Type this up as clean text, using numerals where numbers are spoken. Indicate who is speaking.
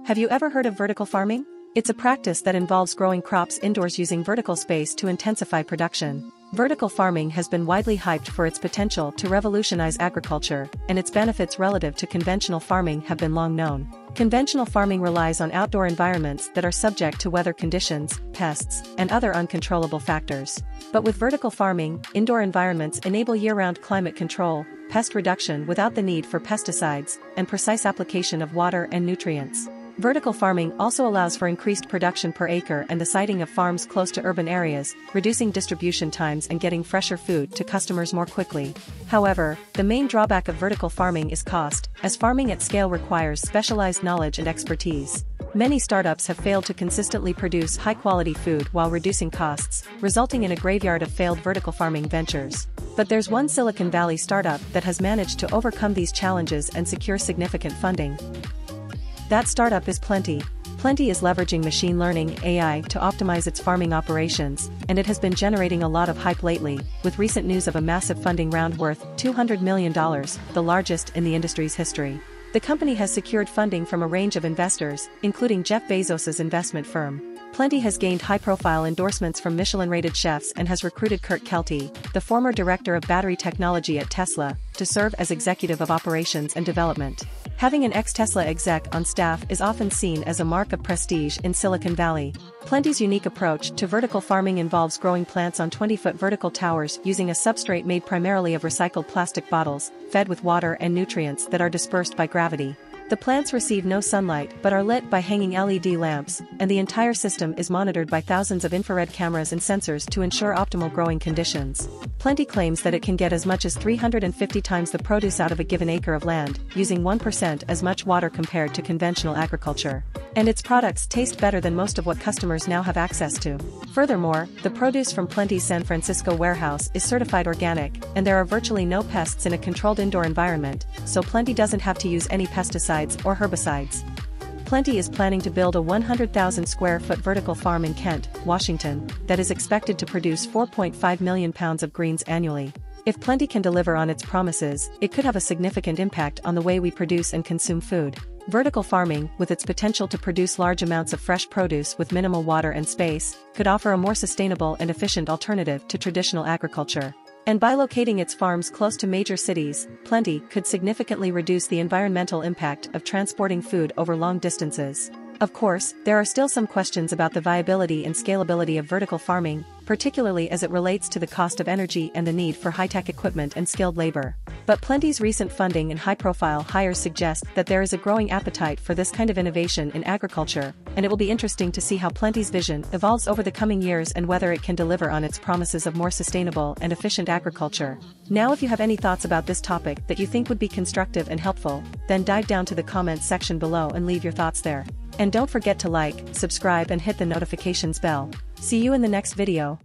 Speaker 1: Have you ever heard of vertical farming? It's a practice that involves growing crops indoors using vertical space to intensify production. Vertical farming has been widely hyped for its potential to revolutionize agriculture, and its benefits relative to conventional farming have been long known. Conventional farming relies on outdoor environments that are subject to weather conditions, pests, and other uncontrollable factors. But with vertical farming, indoor environments enable year-round climate control, pest reduction without the need for pesticides, and precise application of water and nutrients. Vertical farming also allows for increased production per acre and the siting of farms close to urban areas, reducing distribution times and getting fresher food to customers more quickly. However, the main drawback of vertical farming is cost, as farming at scale requires specialized knowledge and expertise. Many startups have failed to consistently produce high-quality food while reducing costs, resulting in a graveyard of failed vertical farming ventures. But there's one Silicon Valley startup that has managed to overcome these challenges and secure significant funding. That startup is Plenty. Plenty is leveraging machine learning (AI) to optimize its farming operations, and it has been generating a lot of hype lately, with recent news of a massive funding round worth $200 million, the largest in the industry's history. The company has secured funding from a range of investors, including Jeff Bezos's investment firm. Plenty has gained high-profile endorsements from Michelin-rated chefs and has recruited Kurt Kelty, the former director of battery technology at Tesla, to serve as executive of operations and development. Having an ex-Tesla exec on staff is often seen as a mark of prestige in Silicon Valley. Plenty's unique approach to vertical farming involves growing plants on 20-foot vertical towers using a substrate made primarily of recycled plastic bottles, fed with water and nutrients that are dispersed by gravity. The plants receive no sunlight but are lit by hanging LED lamps, and the entire system is monitored by thousands of infrared cameras and sensors to ensure optimal growing conditions. Plenty claims that it can get as much as 350 times the produce out of a given acre of land, using 1% as much water compared to conventional agriculture. And its products taste better than most of what customers now have access to. Furthermore, the produce from Plenty's San Francisco warehouse is certified organic, and there are virtually no pests in a controlled indoor environment, so Plenty doesn't have to use any pesticides or herbicides. Plenty is planning to build a 100,000 square foot vertical farm in Kent, Washington, that is expected to produce 4.5 million pounds of greens annually. If Plenty can deliver on its promises, it could have a significant impact on the way we produce and consume food. Vertical farming, with its potential to produce large amounts of fresh produce with minimal water and space, could offer a more sustainable and efficient alternative to traditional agriculture. And by locating its farms close to major cities, Plenty could significantly reduce the environmental impact of transporting food over long distances. Of course, there are still some questions about the viability and scalability of vertical farming, particularly as it relates to the cost of energy and the need for high-tech equipment and skilled labor. But Plenty's recent funding and high-profile hires suggest that there is a growing appetite for this kind of innovation in agriculture, and it will be interesting to see how Plenty's vision evolves over the coming years and whether it can deliver on its promises of more sustainable and efficient agriculture. Now, if you have any thoughts about this topic that you think would be constructive and helpful, then dive down to the comments section below and leave your thoughts there. And don't forget to like, subscribe and hit the notifications bell. See you in the next video.